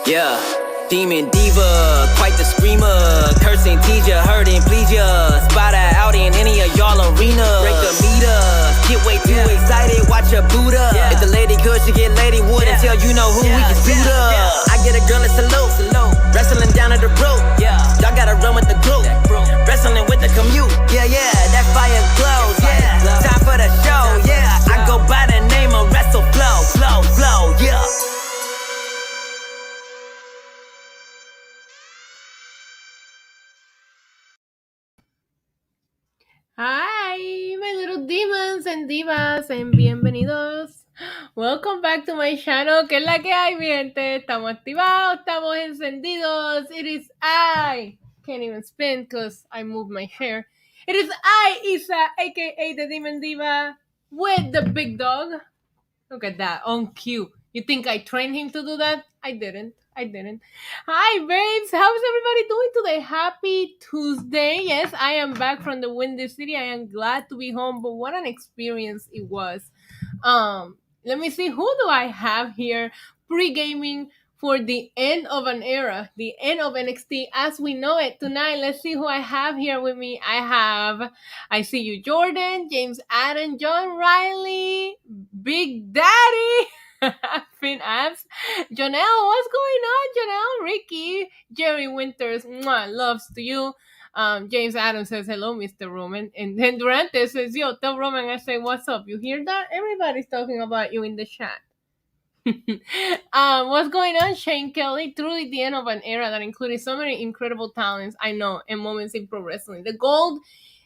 Yeah, demon diva, quite the screamer. Cursing, tease ya, hurting, please ya. Spot her out in any of y'all arena. Break the meter, get way too excited, watch her boot up. If the lady good, she get lady wood until you know who we can suit up. I get a girl a salute, wrestling down at the rope. Y'all gotta run with the group, wrestling with the commute. Yeah, that fire glows. Time for the show. I go by the name of Wrestle Flow. Yeah. Hi, my little demons and divas, and bienvenidos. Welcome back to my channel. ¿Qué es la que hay, mi gente? Estamos activados, estamos encendidos. It is I. Can't even spin because I moved my chair. It is I, Isa, aka the Demon Diva, with the big dog. Look at that, on cue. You think I trained him to do that? I didn't. Hi, babes. How's everybody doing today? Happy Tuesday. Yes, I am back from the Windy City. I am glad to be home, but what an experience it was. Let me see. Who do I have here pre-gaming for the end of an era, the end of NXT as we know it tonight? Let's see who I have here with me. I see you, Jordan, James Adam, John Riley, Big Daddy. Finn Balor, Janelle, what's going on, Janelle? Ricky, Jerry Winters, mwah, loves to you. James Adams says hello, Mr. Roman, and then Durante says, "Yo, tell Roman I say what's up." You hear that? Everybody's talking about you in the chat. What's going on, Shane Kelly? Truly the end of an era that included so many incredible talents I know and moments in pro wrestling. The gold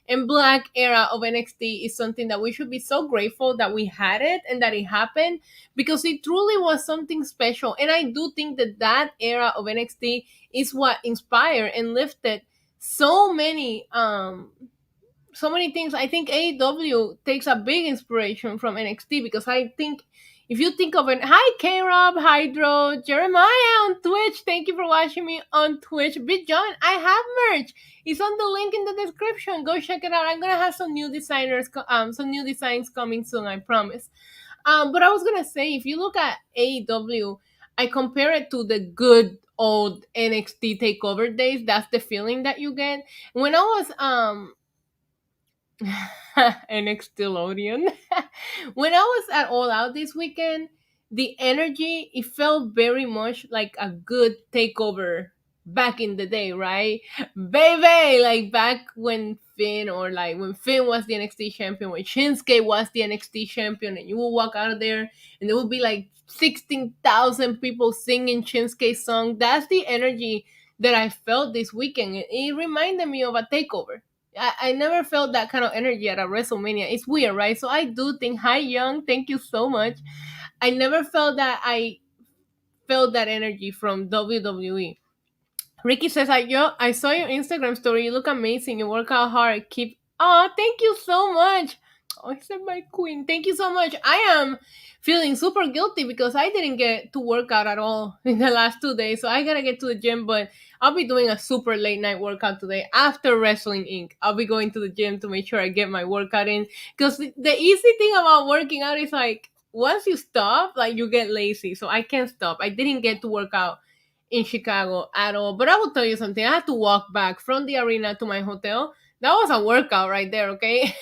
and black era of NXT is something that we should be so grateful that we had it and that it happened, because it truly was something special. And I do think that era of NXT is what inspired and lifted so many things. I think AEW takes a big inspiration from NXT, because I think if you think of it, hi K-Rob, Hydro, Jeremiah on Twitch, thank you for watching me on Twitch. Big John, I have merch. It's on the link in the description. Go check it out. I'm gonna have some new designs coming soon, I promise. But I was gonna say, if you look at AEW, I compare it to the good old NXT takeover days. That's the feeling that you get. When I was NXT when I was at All Out this weekend, the energy, it felt very much like a good takeover back in the day, right? Baby, like back when when Finn was the NXT champion, when Shinsuke was the NXT champion, and you will walk out of there and there will be like 16,000 people singing Shinsuke's song. That's the energy that I felt this weekend. It reminded me of a takeover. I never felt that kind of energy at a WrestleMania. It's weird, right? So I do think, hi Young, thank you so much. I never felt that I felt that energy from WWE. Ricky says, I saw your Instagram story. You look amazing. You work out hard. Thank you so much. Oh, I said my queen. Thank you so much. I am feeling super guilty because I didn't get to work out at all in the last 2 days. So I gotta get to the gym, but I'll be doing a super late night workout today after Wrestling Inc. I'll be going to the gym to make sure I get my workout in. Because the easy thing about working out is like, once you stop, like you get lazy. So I can't stop. I didn't get to work out in Chicago at all. But I will tell you something. I had to walk back from the arena to my hotel. That was a workout right there, okay?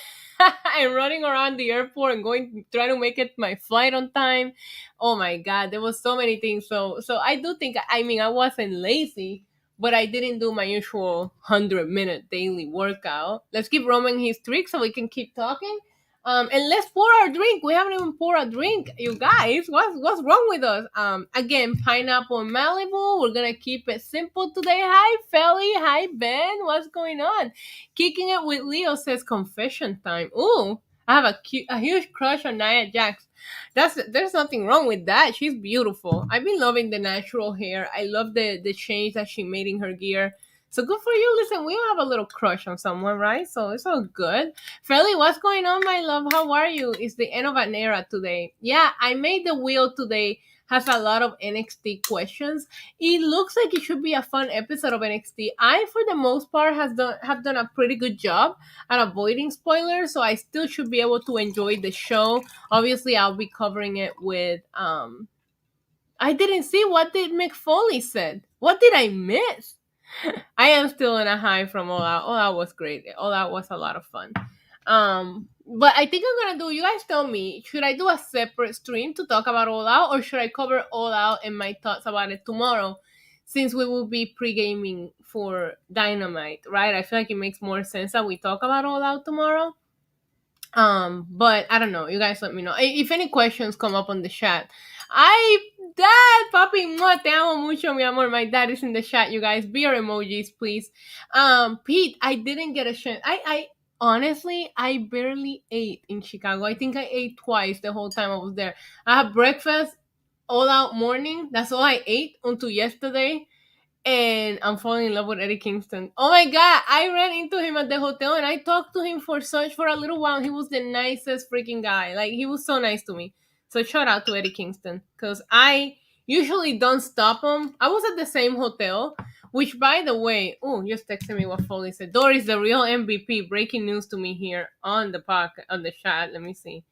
And running around the airport and trying to make it my flight on time. Oh my God, there was so many things. So I do think, I mean, I wasn't lazy, but I didn't do my usual 100-minute daily workout. Let's give Roman his trick so we can keep talking. And let's pour our drink. We haven't even poured a drink, you guys. What's wrong with us? Again, pineapple Malibu. We're gonna keep it simple today. Hi, Felly. Hi, Ben. What's going on? Kicking it with Leo says confession time. Ooh, I have a huge crush on Nia Jax. There's nothing wrong with that. She's beautiful. I've been loving the natural hair. I love the change that she made in her gear. So good for you. Listen, we all have a little crush on someone, right? So it's all good. Felly, what's going on, my love? How are you? It's the end of an era today. Yeah, I made the wheel today. Has a lot of NXT questions. It looks like it should be a fun episode of NXT. I, for the most part, have done a pretty good job at avoiding spoilers, so I still should be able to enjoy the show. Obviously, I'll be covering it with I didn't see. What did Mick Foley said? What did I miss? I am still in a high from All Out. All Out was great. All Out was a lot of fun. But I think I'm gonna do. You guys tell me. Should I do a separate stream to talk about All Out, or should I cover All Out and my thoughts about it tomorrow, since we will be pre-gaming for Dynamite, right? I feel like it makes more sense that we talk about All Out tomorrow. But I don't know. You guys let me know. If any questions come up on the chat. Dad, papi, te amo mucho, mi amor. My dad is in the chat, you guys. Beer emojis, please. Pete, I didn't get a chance. I honestly, I barely ate in Chicago. I think I ate twice the whole time I was there. I had breakfast all out morning. That's all I ate until yesterday. And I'm falling in love with Eddie Kingston. Oh my god, I ran into him at the hotel and I talked to him for a little while. He was the nicest freaking guy. Like, he was so nice to me. So shout out to Eddie Kingston, because I usually don't stop him. I was at the same hotel, which, by the way, just texted me what Foley said. Dory's the real MVP. Breaking news to me here on the on the chat. Let me see.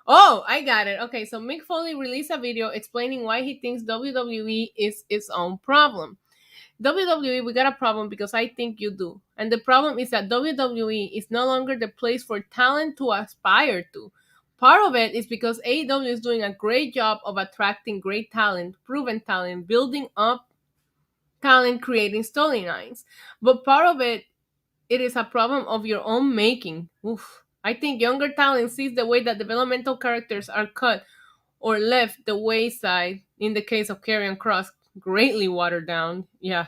Oh, I got it. Okay, so Mick Foley released a video explaining why he thinks WWE is its own problem. WWE, we got a problem because I think you do. And the problem is that WWE is no longer the place for talent to aspire to. Part of it is because AEW is doing a great job of attracting great talent, proven talent, building up talent, creating storylines. But part of it is a problem of your own making. Oof. I think younger talent sees the way that developmental characters are cut or left the wayside, in the case of Karrion Kross, greatly watered down. Yeah.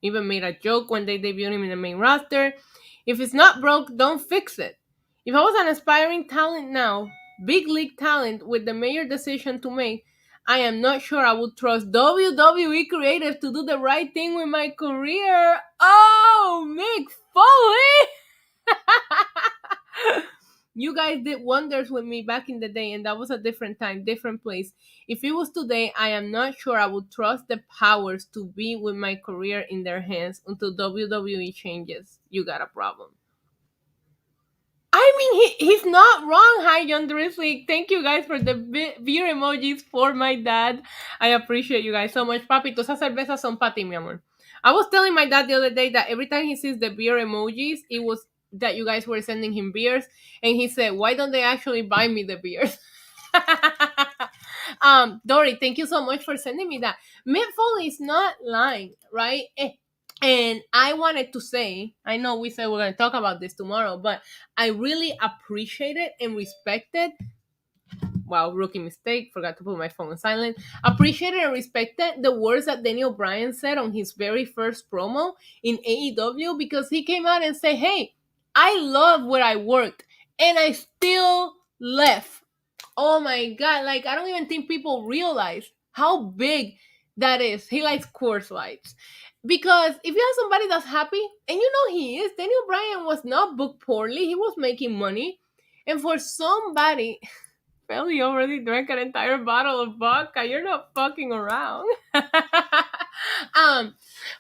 Even made a joke when they debuted him in the main roster. If it's not broke, don't fix it. If I was an aspiring talent now, big league talent with the major decision to make, I am not sure I would trust WWE creative to do the right thing with my career. Oh, Mick Foley! You guys did wonders with me back in the day, and that was a different time, different place. If it was today, I am not sure I would trust the powers to be with my career in their hands until WWE changes. You got a problem. I mean, he's not wrong. Hi, John Drizzly. Thank you guys for the beer emojis for my dad. I appreciate you guys so much. Papi, tus cervezas son para ti, mi amor. I was telling my dad the other day that every time he sees the beer emojis, it was that you guys were sending him beers, and he said, why don't they actually buy me the beers? Dory, thank you so much for sending me that. Mick Foley is not lying, right? And I wanted to say, I know we said we're going to talk about this tomorrow, but I really appreciated and respected. Wow, rookie mistake. Forgot to put my phone on silent. Appreciated and respected the words that Daniel Bryan said on his very first promo in AEW, because he came out and said, hey, I love where I worked and I still left. Oh my god, like, I don't even think people realize how big that is. He likes Coors Lights. Because if you have somebody that's happy, and you know he is, Daniel Bryan was not booked poorly. He was making money. And for somebody, Felly already drank an entire bottle of vodka. You're not fucking around.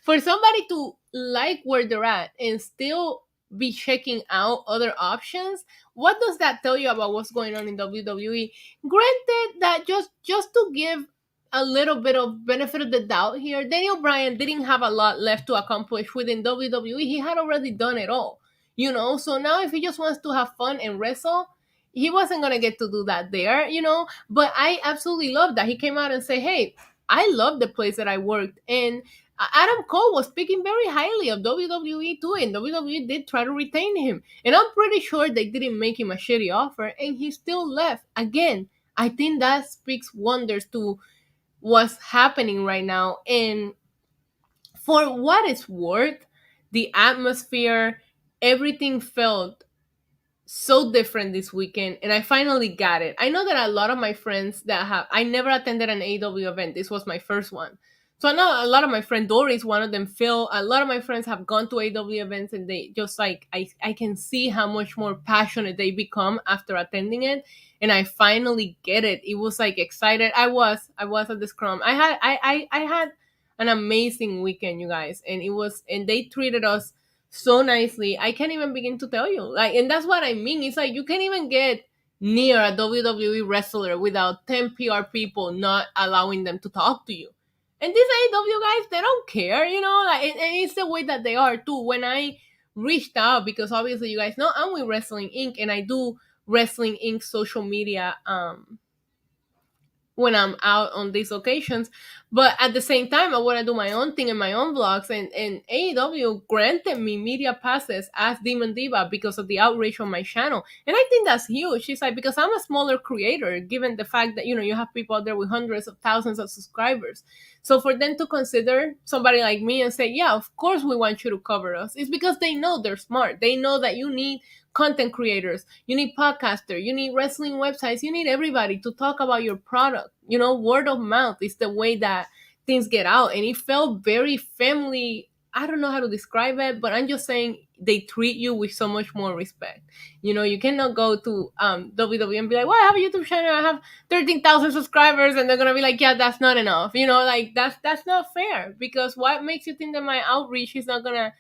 For somebody to like where they're at and still be checking out other options, what does that tell you about what's going on in WWE? Granted that just to give a little bit of benefit of the doubt here, Daniel Bryan didn't have a lot left to accomplish within WWE. He had already done it all, you know? So now if he just wants to have fun and wrestle, he wasn't going to get to do that there, you know? But I absolutely love that he came out and said, hey, I love the place that I worked. And Adam Cole was speaking very highly of WWE too, and WWE did try to retain him. And I'm pretty sure they didn't make him a shitty offer, and he still left. Again, I think that speaks wonders to what's happening right now. And for what it's worth, the atmosphere, everything felt so different this weekend, and I finally got it. I know that a lot of my friends I never attended an AEW event. This was my first one. So I know a lot of my friends, Dory's one of them, Phil, a lot of my friends have gone to AEW events, and they just like, I can see how much more passionate they become after attending it. And I finally get it. It was like excited. I was at the Scrum. I had an amazing weekend, you guys. And they treated us so nicely. I can't even begin to tell you. Like, and that's what I mean. It's like you can't even get near a WWE wrestler without 10 PR people not allowing them to talk to you. And these AEW guys, they don't care, like, and it's the way that they are too. When I reached out, because obviously you guys know I'm with Wrestling Inc. and I do Wrestling Inc. social media when I'm out on these occasions. But at the same time, I want to do my own thing in my own vlogs. And AEW granted me media passes as Demon Diva because of the outreach on my channel. And I think that's huge. It's like, because I'm a smaller creator, given the fact that, you have people out there with hundreds of thousands of subscribers. So for them to consider somebody like me and say, yeah, of course we want you to cover us, it's because they know they're smart. They know that you need content creators, you need podcaster, you need wrestling websites, you need everybody to talk about your product. Word of mouth is the way that things get out. And it felt very family. I don't know how to describe it, but I'm just saying they treat you with so much more respect. You cannot go to WWE and be like, well, I have a YouTube channel, I have 13,000 subscribers, and they're gonna be like, yeah, that's not enough. Like that's not fair, because what makes you think that my outreach is not gonna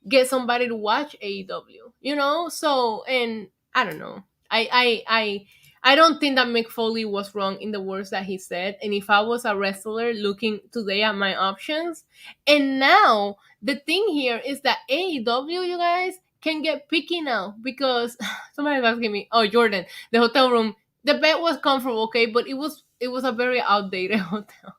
get somebody to watch AEW, So, and I don't know. I don't think that Mick Foley was wrong in the words that he said. And if I was a wrestler looking today at my options, and now the thing here is that AEW, you guys, can get picky now, because somebody was asking me, oh, Jordan, the hotel room, the bed was comfortable, okay, but it was a very outdated hotel.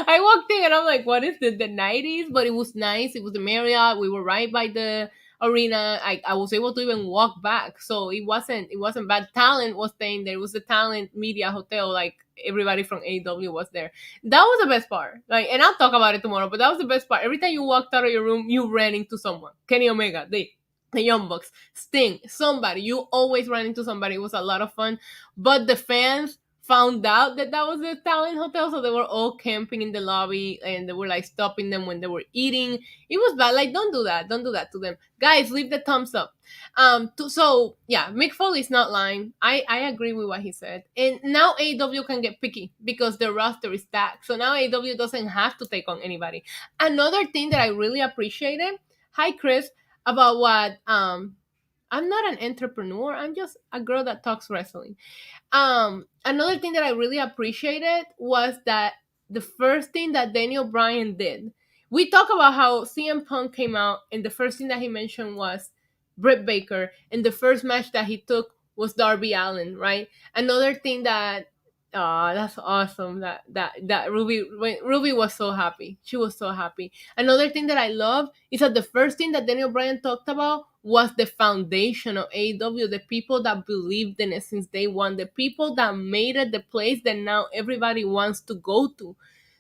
I walked in and I'm like, what is this? The 90s? But it was nice. It was the Marriott. We were right by the arena. I was able to even walk back. So it wasn't bad. Talent was staying there. It was the Talent Media Hotel. Like, everybody from AEW was there. That was the best part. Like, and I'll talk about it tomorrow, but that was the best part. Every time you walked out of your room, you ran into someone. Kenny Omega, the Young Bucks, Sting, somebody. You always ran into somebody. It was a lot of fun. But the fans found out that was the Talent Hotel, so they were all camping in the lobby, and they were like stopping them when they were eating. It was bad. Like, don't do that. Don't do that to them, guys. Leave the thumbs up. So yeah, Mick Foley's not lying. I agree with what he said. And now AEW can get picky because their roster is stacked. So now AEW doesn't have to take on anybody. Another thing that I really appreciated. Hi, Chris. About what I'm not an entrepreneur. I'm just a girl that talks wrestling. Another thing that I really appreciated was that the first thing that Daniel Bryan did, we talk about how CM Punk came out and the first thing that he mentioned was Britt Baker, and the first match that he took was Darby Allin, right? Another thing that, that's awesome, that Ruby was so happy. She was so happy. Another thing that I love is that the first thing that Daniel Bryan talked about was the foundation of AEW, the people that believed in it since day one, the people that made it the place that now everybody wants to go to.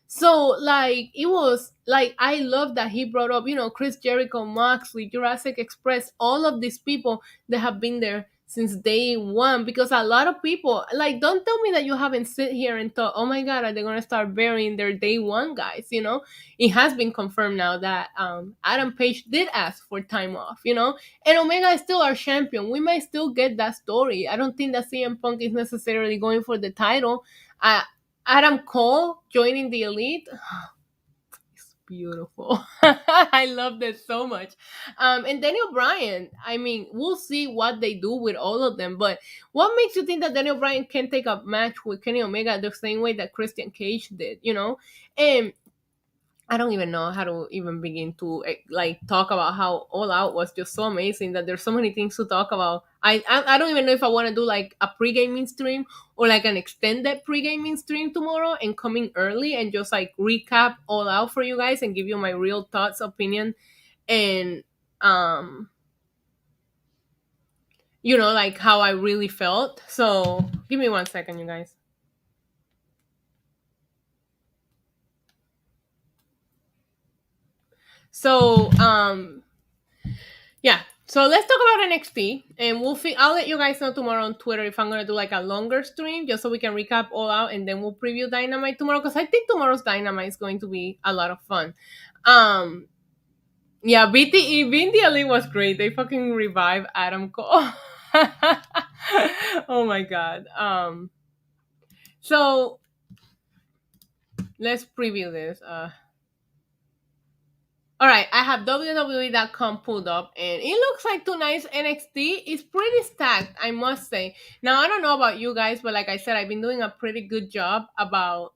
So, like, it was like, I love that he brought up, Chris Jericho, Moxley, Jurassic Express, all of these people that have been there since day one. Because a lot of people, like, don't tell me that you haven't sit here and thought, oh my god, are they gonna start burying their day one guys? It has been confirmed now that Adam Page did ask for time off, and Omega is still our champion. We might still get that story. I don't think that CM Punk is necessarily going for the title. Adam Cole joining the Elite. It's beautiful. I love this so much. And Daniel Bryan, I mean, we'll see what they do with all of them. But what makes you think that Daniel Bryan can take a match with Kenny Omega the same way that Christian Cage did, And I don't even know how to even begin to like talk about how All Out was just so amazing, that there's so many things to talk about. I don't even know if I want to do like a pre-gaming stream or like an extended pre-gaming stream tomorrow and coming early and just like recap All Out for you guys and give you my real thoughts, opinion, and like how I really felt. So give me 1 second, you guys. So yeah, so let's talk about NXT, and I'll let you guys know tomorrow on Twitter if I'm gonna do like a longer stream, just so we can recap All Out, and then we'll preview Dynamite tomorrow, because I think tomorrow's Dynamite is going to be a lot of fun. Yeah, BTE being the Elite was great. They fucking revived Adam Cole. Oh my god. So let's preview this. All right, I have WWE.com pulled up, and it looks like tonight's NXT is pretty stacked, I must say. Now, I don't know about you guys, but like I said, I've been doing a pretty good job about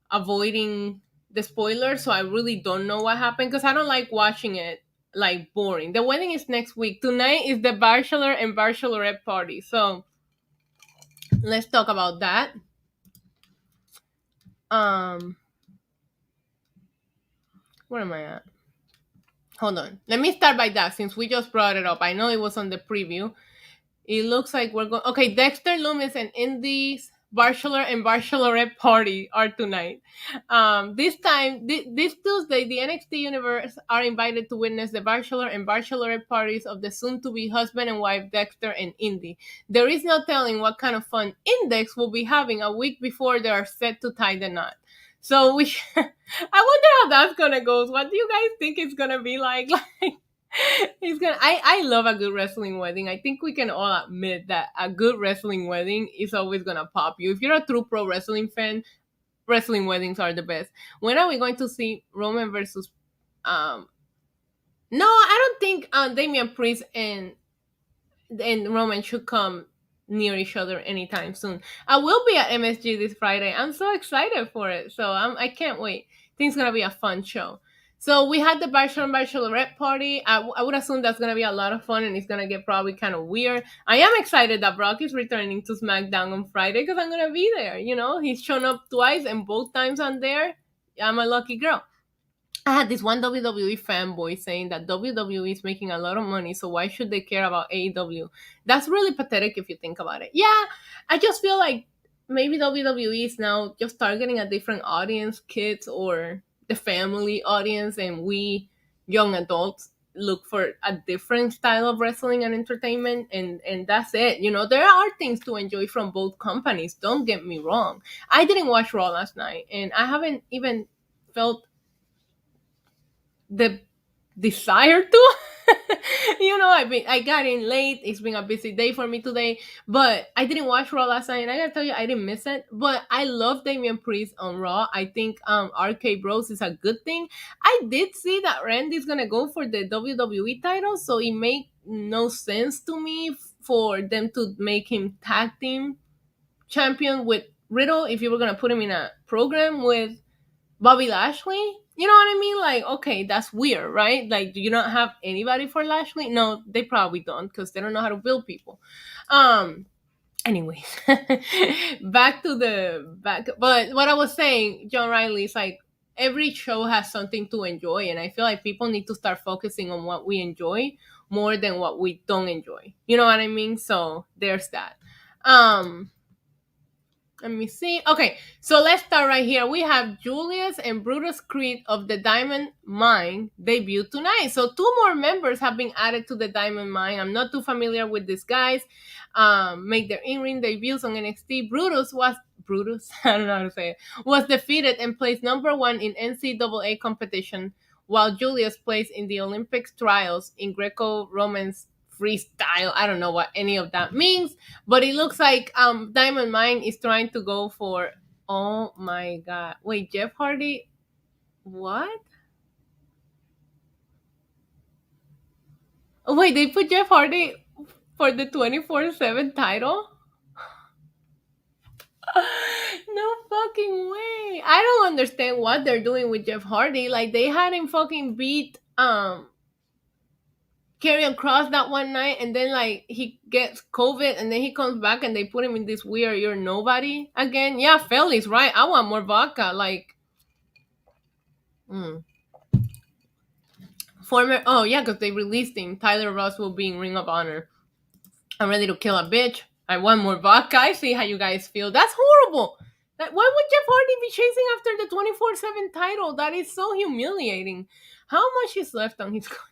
avoiding the spoilers, so I really don't know what happened because I don't like watching it like boring. The wedding is next week. Tonight is the bachelor and bachelorette party, so let's talk about that. Um, where am I at? Hold on. Let me start by that since we just brought it up. I know it was on the preview. It looks like we're going. Okay, Dexter Loomis and Indy's bachelor and bachelorette party are tonight. This time, this Tuesday, the NXT universe are invited to witness the bachelor and bachelorette parties of the soon-to-be husband and wife Dexter and Indy. There is no telling what kind of fun Index will be having a week before they are set to tie the knot. So we, I wonder how that's gonna go. What do you guys think it's gonna be like? Like it's gonna. I love a good wrestling wedding. I think we can all admit that a good wrestling wedding is always gonna pop you. If you're a true pro wrestling fan, wrestling weddings are the best. When are we going to see Roman versus? No, I don't think Damian Priest and Roman should come near each other anytime soon. I will be at MSG this Friday. I'm so excited for it. So I can't wait. I think it's gonna be a fun show. So we had the Bachelor and Bachelorette party. I would assume that's gonna be a lot of fun and it's gonna get probably kind of weird. I am excited that Brock is returning to SmackDown on Friday because I'm gonna be there. You know, he's shown up twice and both times I'm there. I'm a lucky girl. I had this one WWE fanboy saying that WWE is making a lot of money, so why should they care about AEW? That's really pathetic if you think about it. Yeah, I just feel like maybe WWE is now just targeting a different audience, kids or the family audience, and we young adults look for a different style of wrestling and entertainment, and that's it. You know, there are things to enjoy from both companies. Don't get me wrong. I didn't watch Raw last night, and I haven't even felt the desire to. You know, I got in late. It's been a busy day for me today, but I didn't watch Raw last night, and I gotta tell you, I didn't miss it. But I love Damian Priest on Raw. I think RK Bros is a good thing. I did see that Randy's gonna go for the WWE title, so it made no sense to me for them to make him tag team champion with Riddle if you were gonna put him in a program with Bobby Lashley. You know what I mean? Like, okay, that's weird, right? Like, do you not have anybody for Lashley? No, they probably don't because they don't know how to build people. Anyways, back to the back. But what I was saying, John Riley, is like every show has something to enjoy, and I feel like people need to start focusing on what we enjoy more than what we don't enjoy. You know what I mean? So there's that. Let me see. Okay, so let's start right here. We have Julius and Brutus Creed of the Diamond Mine debut tonight. So two more members have been added to the Diamond Mine. I'm not too familiar with these guys. Make their in-ring debuts on NXT. Brutus, I don't know how to say it, was defeated and placed number 1 in NCAA competition, while Julius placed in the Olympics trials in Greco-Roman's freestyle. I don't know what any of that means, but it looks like Diamond Mine is trying to go for. Oh my god! Wait, Jeff Hardy? What? Oh wait, they put Jeff Hardy for the 24/7 title? No fucking way! I don't understand what they're doing with Jeff Hardy. Like they had him fucking beat Karrion Cross that one night, and then like he gets COVID, and then he comes back, and they put him in this weird "you're nobody" again. Yeah, Felly's right. I want more vodka. Like, former. Oh yeah, because they released him. Tyler Ross will be in Ring of Honor. I'm ready to kill a bitch. I want more vodka. I see how you guys feel. That's horrible. Why would Jeff Hardy be chasing after the 24/7 title? That is so humiliating. How much is left on his contract?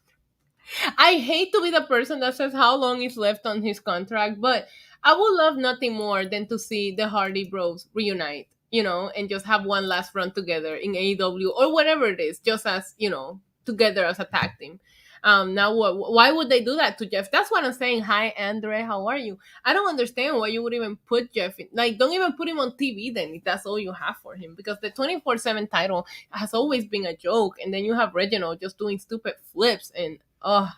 I hate to be the person that says how long is left on his contract, but I would love nothing more than to see the Hardy Bros reunite, you know, and just have one last run together in AEW or whatever it is, just as, you know, together as a tag team. Now what? Why would they do that to Jeff? That's what I'm saying. Hi, Andre, how are you? I don't understand why you would even put Jeff in. Like, don't even put him on TV then if that's all you have for him. Because the 24/7 title has always been a joke, and then you have Reginald just doing stupid flips, and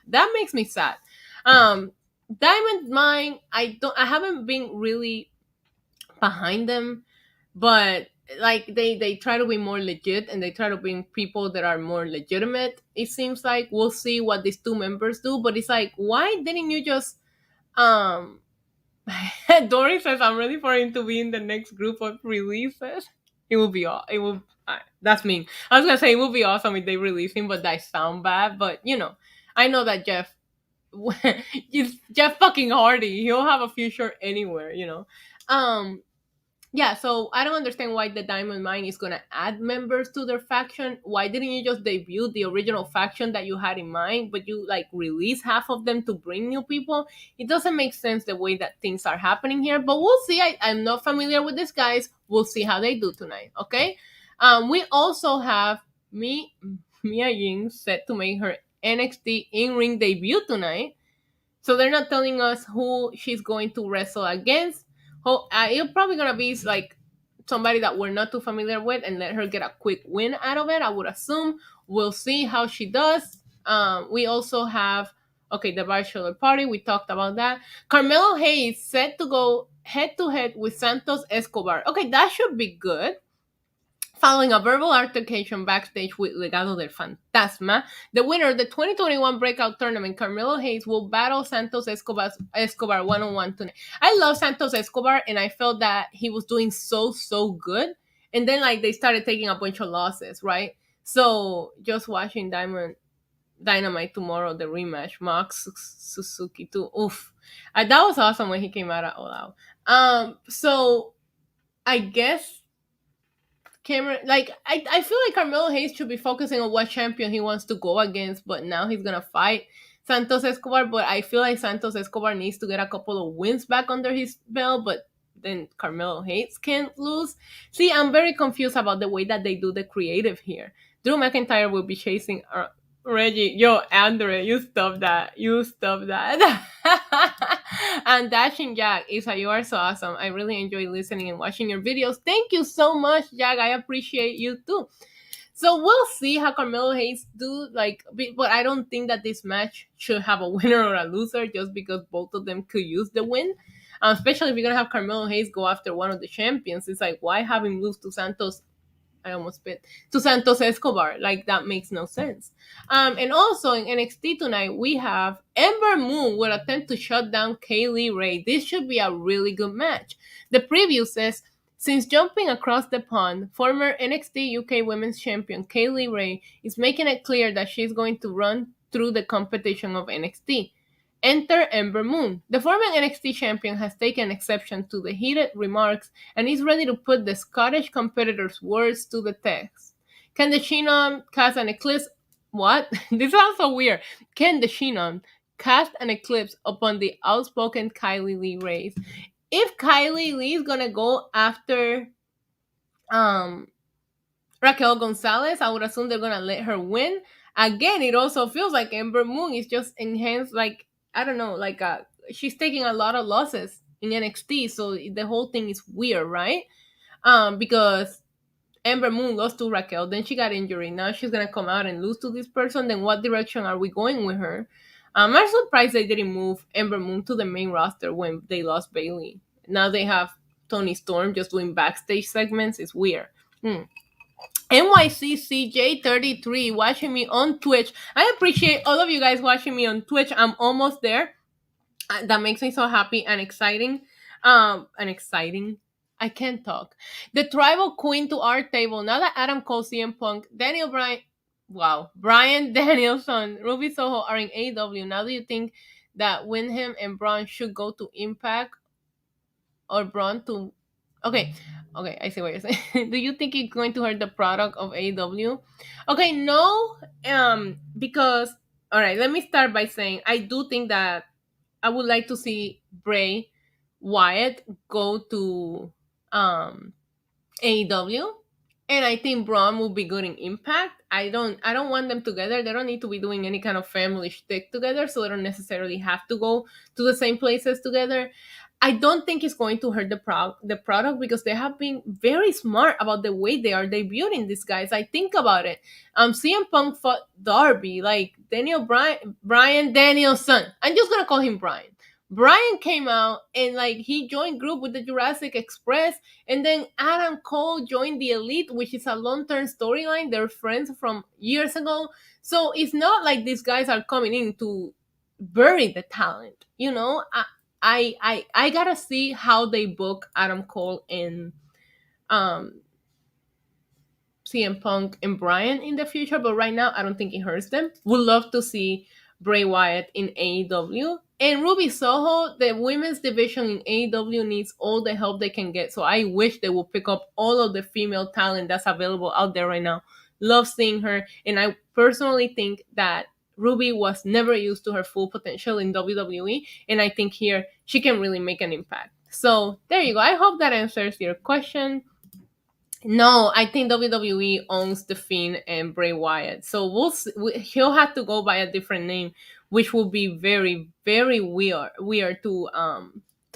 that makes me sad. Diamond Mine, I haven't been really behind them, but like they try to be more legit, and they try to bring people that are more legitimate. It seems like we'll see what these two members do, but it's like, why didn't you just um Dory says, I'm ready for him to be in the next group of releases. It will be all. It will. That's mean. I was gonna say it would be awesome if they release him, but that sound bad. But I know that Jeff, is Jeff fucking Hardy. He'll have a future anywhere. Um, yeah, so I don't understand why the Diamond Mine is gonna add members to their faction. Why didn't you just debut the original faction that you had in mind, but you like release half of them to bring new people? It doesn't make sense the way that things are happening here, but we'll see. I'm not familiar with these guys. We'll see how they do tonight. Okay. We also have Mia Ying set to make her NXT in-ring debut tonight. So they're not telling us who she's going to wrestle against. It's probably gonna be like somebody that we're not too familiar with, and let her get a quick win out of it. I would assume. We'll see how she does. We also have the bachelor party. We talked about that. Carmelo Hayes set to go head to head with Santos Escobar. Okay, that should be good. Following a verbal altercation backstage with Legado del Fantasma, the winner of the 2021 Breakout Tournament, Carmelo Hayes, will battle Santos Escobar one-on-one tonight. I love Santos Escobar, and I felt that he was doing so good. And then, like, they started taking a bunch of losses, right? So, just watching Dynamite tomorrow, the rematch, Max Suzuki too. Oof. That was awesome when he came out at All Out. So, I guess Cameron, like, I feel like Carmelo Hayes should be focusing on what champion he wants to go against, but now he's gonna fight Santos Escobar. But I feel like Santos Escobar needs to get a couple of wins back under his belt, but then Carmelo Hayes can't lose. See, I'm very confused about the way that they do the creative here. Drew McIntyre will be chasing Reggie. Yo, Andre, you stop that. You stop that. And Dashing Jack, Isa, you are so awesome. I really enjoy listening and watching your videos. Thank you so much, Jack. I appreciate you too. So we'll see how Carmelo Hayes do, but I don't think that this match should have a winner or a loser, just because both of them could use the win. Especially if you're gonna have Carmelo Hayes go after one of the champions. It's like, why have him lose to Santos? I almost spit to Santos Escobar. Like, that makes no sense. And also in NXT tonight, we have Ember Moon will attempt to shut down Kaylee Ray. This should be a really good match. The preview says, since jumping across the pond, former NXT UK Women's Champion Kaylee Ray is making it clear that she's going to run through the competition of NXT. Enter Ember Moon. The former NXT champion has taken exception to the heated remarks and is ready to put the Scottish competitor's words to the test. Can the Shinon cast an eclipse? What? This sounds so weird. Can the Shinon cast an eclipse upon the outspoken Kylie Lee Race? If Kylie Lee is gonna go after Raquel Gonzalez, I would assume they're gonna let her win. Again, it also feels like Ember Moon is just enhanced, like, I don't know, like she's taking a lot of losses in NXT, so the whole thing is weird, right? Because Ember Moon lost to Raquel, then she got injured. Now she's gonna come out and lose to this person. Then what direction are we going with her? I'm surprised they didn't move Ember Moon to the main roster when they lost Bailey. Now they have Toni Storm just doing backstage segments. It's weird. NYCCJ33 watching me on Twitch. I appreciate all of you guys watching me on Twitch. I'm almost there. That makes me so happy and exciting. I can't talk. The tribal queen to our table. Now that Adam Cole, CM Punk, Daniel Bryan, Bryan Danielson, Ruby Soho are in AEW. Now do you think that Windham and Braun should go to Impact, or Braun to... Okay, I see what you're saying. Do you think it's going to hurt the product of AEW? Okay, no, because, all right, let me start by saying I do think that I would like to see Bray Wyatt go to AEW. And I think Braun will be good in Impact. I don't want them together. They don't need to be doing any kind of family shtick together, so they don't necessarily have to go to the same places together. I don't think it's going to hurt the product because they have been very smart about the way they are debuting these guys. I think about it. CM Punk fought Darby, like Brian Danielson. I'm just gonna call him Brian. Brian came out and like he joined group with the Jurassic Express, and then Adam Cole joined the Elite, which is a long-term storyline. They're friends from years ago. So it's not like these guys are coming in to bury the talent. I gotta see how they book Adam Cole and um CM Punk and Bryan in the future, but right now I don't think it hurts them. Would love to see Bray Wyatt in AEW. And Ruby Soho, the women's division in AEW needs all the help they can get. So I wish they will pick up all of the female talent that's available out there right now. Love seeing her. And I personally think that Ruby was never used to her full potential in WWE. And I think here she can really make an impact. So there you go. I hope that answers your question. No, I think WWE owns the Fiend and Bray Wyatt, so we'll see. He'll have to go by a different name, which will be very, very weird to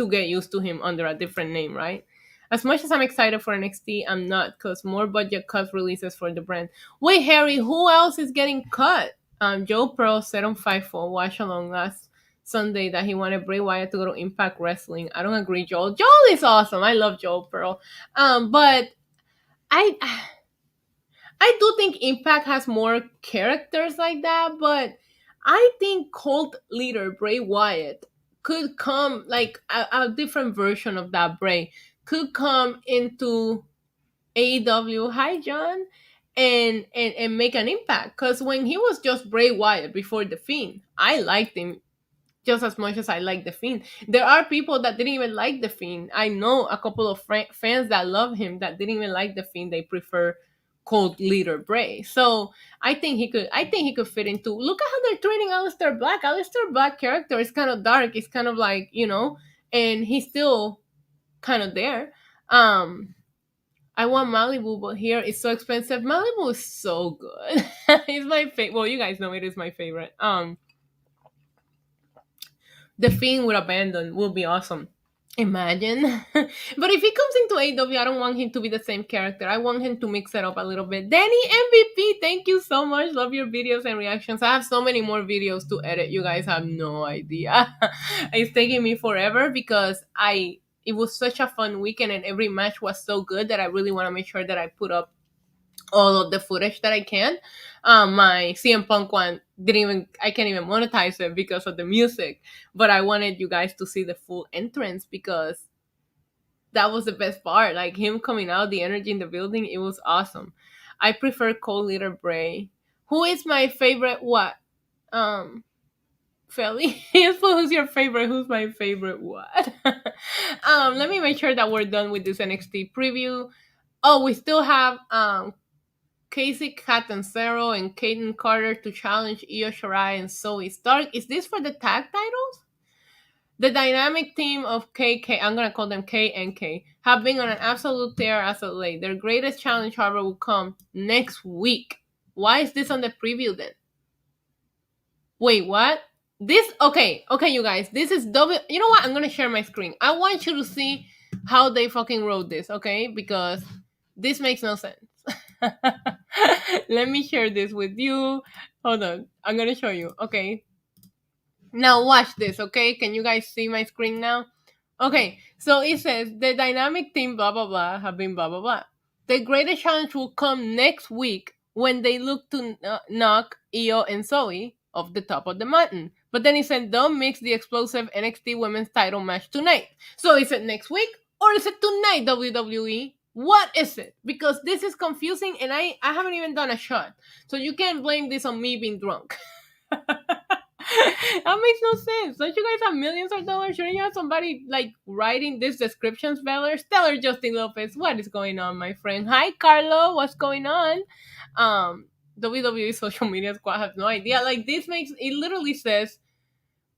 get used to him under a different name, right? As much as I'm excited for NXT, I'm not because more budget cut releases for the brand. Wait, Harry, who else is getting cut? Joe Pearl said on Fightful watch along last Sunday that he wanted Bray Wyatt to go to Impact Wrestling. I don't agree, Joel. Joel is awesome. I love Joe Pearl. But I I do think Impact has more characters like that, but I think cult leader Bray Wyatt could come like a different version of that Bray could come into AEW. Hi, John. And make an impact because when he was just Bray Wyatt before the Fiend, I liked him just as much as I like the Fiend. There are people that didn't even like the Fiend. I know a couple of fans that love him that didn't even like the Fiend. They prefer cult leader Bray. So I think he could. I think he could fit into. Look at how they're treating Aleister Black. Aleister Black character is kind of dark. It's kind of like and he's still kind of there. I want Malibu, but here it's so expensive. Malibu is so good. It's my favorite. Well, you guys know it is my favorite. The Fiend with Abandon will be awesome. Imagine. But if he comes into AEW, I don't want him to be the same character. I want him to mix it up a little bit. Danny MVP, thank you so much. Love your videos and reactions. I have so many more videos to edit. You guys have no idea. It's taking me forever because it was such a fun weekend and every match was so good that I really want to make sure that I put up all of the footage that I can. My CM Punk one I can't even monetize it because of the music, but I wanted you guys to see the full entrance because that was the best part. Like him coming out, the energy in the building, it was awesome. I prefer Cole Leader Bray. Who is my favorite? What? Felly, who's your favorite? Who's my favorite? What? Let me make sure that we're done with this NXT preview. Oh, we still have Casey Catanzaro and Kaden Carter to challenge Io Shirai and Zoe Stark. Is this for the tag titles? The dynamic team of KK, I'm going to call them K and K, have been on an absolute tear as of late. Their greatest challenge, however, will come next week. Why is this on the preview then? Wait, what? Okay, you guys. This is you know what? I'm going to share my screen. I want you to see how they fucking wrote this, okay? Because this makes no sense. Let me share this with you. Hold on. I'm going to show you. Okay. Now watch this, okay? Can you guys see my screen now? Okay. So it says the dynamic team blah blah blah have been blah blah blah. The greatest challenge will come next week when they look to knock Io and Zoe off the top of the mountain. But then he said don't mix the explosive NXT women's title match tonight. So is it next week or is it tonight, WWE? What is it? Because this is confusing and I haven't even done a shot. So you can't blame this on me being drunk. That makes no sense. Don't you guys have millions of dollars? Shouldn't you have somebody like writing these descriptions, Valor? Stellar Justin Lopez, what is going on, my friend? Hi, Carlo, what's going on? WWE social media squad has no idea. Like this makes it literally says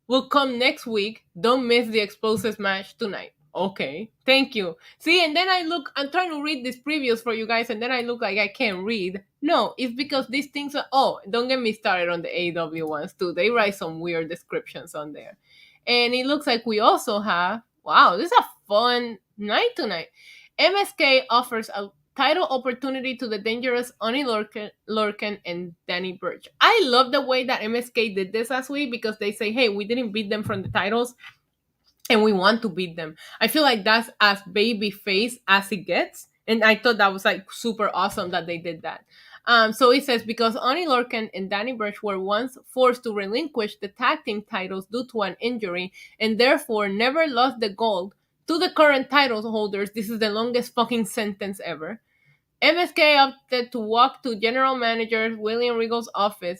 will come next week. Don't miss the explosive match tonight. Okay, thank you. See, and then I'm trying to read these previews for you guys, and then I look like I can't read. No, it's because these things are, oh, don't get me started on the AW ones too. They write some weird descriptions on there. And it looks like we also have, wow, this is a fun night tonight. MSK offers a title opportunity to the dangerous Oni Lorcan and Danny Burch. I love the way that MSK did this last week because they say, hey, we didn't beat them from the titles and we want to beat them. I feel like that's as baby face as it gets. And I thought that was like super awesome that they did that. So it says because Oni Lorcan and Danny Burch were once forced to relinquish the tag team titles due to an injury and therefore never lost the gold to the current title holders. This is the longest fucking sentence ever. MSK opted to walk to General Manager William Regal's office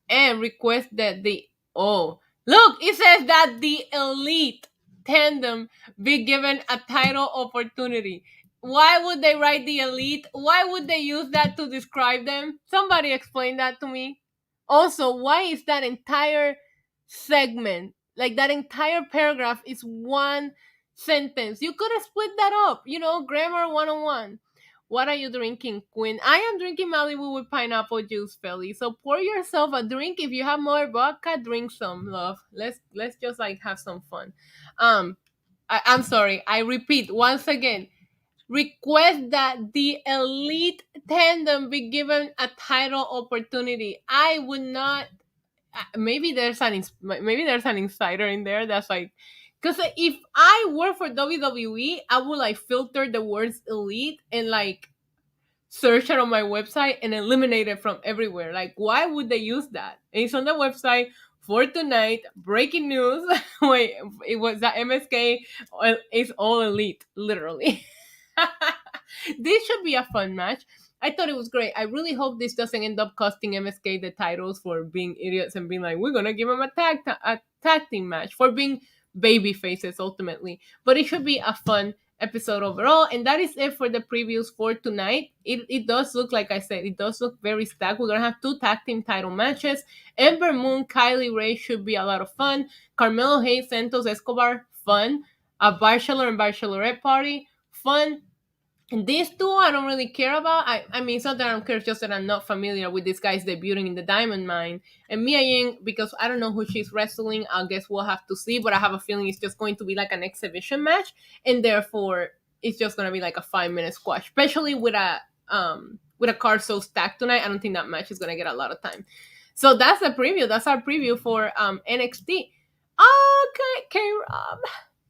and request that the oh look, it says that the elite tandem be given a title opportunity. Why would they write the elite? Why would they use that to describe them? Somebody explain that to me. Also, why is that entire segment, like that entire paragraph, is one sentence? You could have split that up, grammar 101. What are you drinking, Queen? I am drinking Malibu with pineapple juice, Felly. So pour yourself a drink. If you have more vodka, drink some, love. Let's just like have some fun. I'm sorry. I repeat once again. Request that the elite tandem be given a title opportunity. I would not. Maybe there's an insider in there that's like, because if I work for WWE, I would like filter the words elite and like search it on my website and eliminate it from everywhere. Like, why would they use that? It's on the website for tonight. Breaking news. Wait, it was that MSK is all elite, literally. This should be a fun match. I thought it was great. I really hope this doesn't end up costing MSK the titles for being idiots and being like, we're gonna give them a tag team match for being baby faces ultimately. But it should be a fun episode overall. And that is it for the previews for tonight. It does look, like I said, it does look very stacked. We're gonna have 2 tag team title matches. Ember Moon, Kylie Ray should be a lot of fun. Carmelo Hayes, Santos Escobar, fun. A Bachelor and Bachelorette party, fun. And these two I don't really care about. I mean, it's not that I don't care, it's just that I'm not familiar with these guys debuting in the Diamond Mine. And Mia Ying, because I don't know who she's wrestling, I guess we'll have to see. But I have a feeling it's just going to be like an exhibition match. And therefore, it's just going to be like a 5-minute squash. Especially with a card so stacked tonight, I don't think that match is going to get a lot of time. So that's the preview. That's our preview for NXT. Okay, K-Rob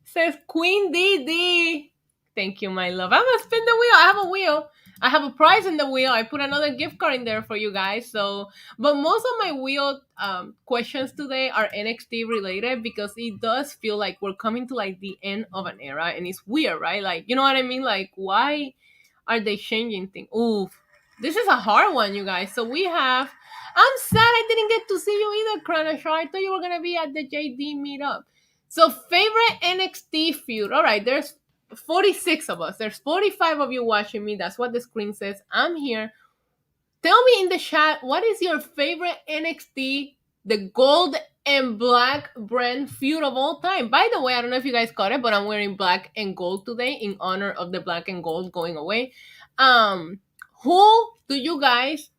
says Queen DD. Thank you, my love. I'm gonna spin the wheel. I have a wheel. I have a prize in the wheel. I put another gift card in there for you guys. So, but most of my wheel questions today are NXT related because it does feel like we're coming to like the end of an era, and it's weird, right? Like, you know what I mean? Like, why are they changing things? Ooh, this is a hard one, you guys. So we have. I'm sad I didn't get to see you either, Kranishaw. I thought you were gonna be at the JD meetup. So favorite NXT feud. All right, there's 46 of us. There's 45 of you watching me. That's what the screen says. I'm here. Tell me in the chat, what is your favorite NXT, the gold and black brand feud of all time? By the way, I don't know if you guys caught it, but I'm wearing black and gold today in honor of the black and gold going away. Who do you guys,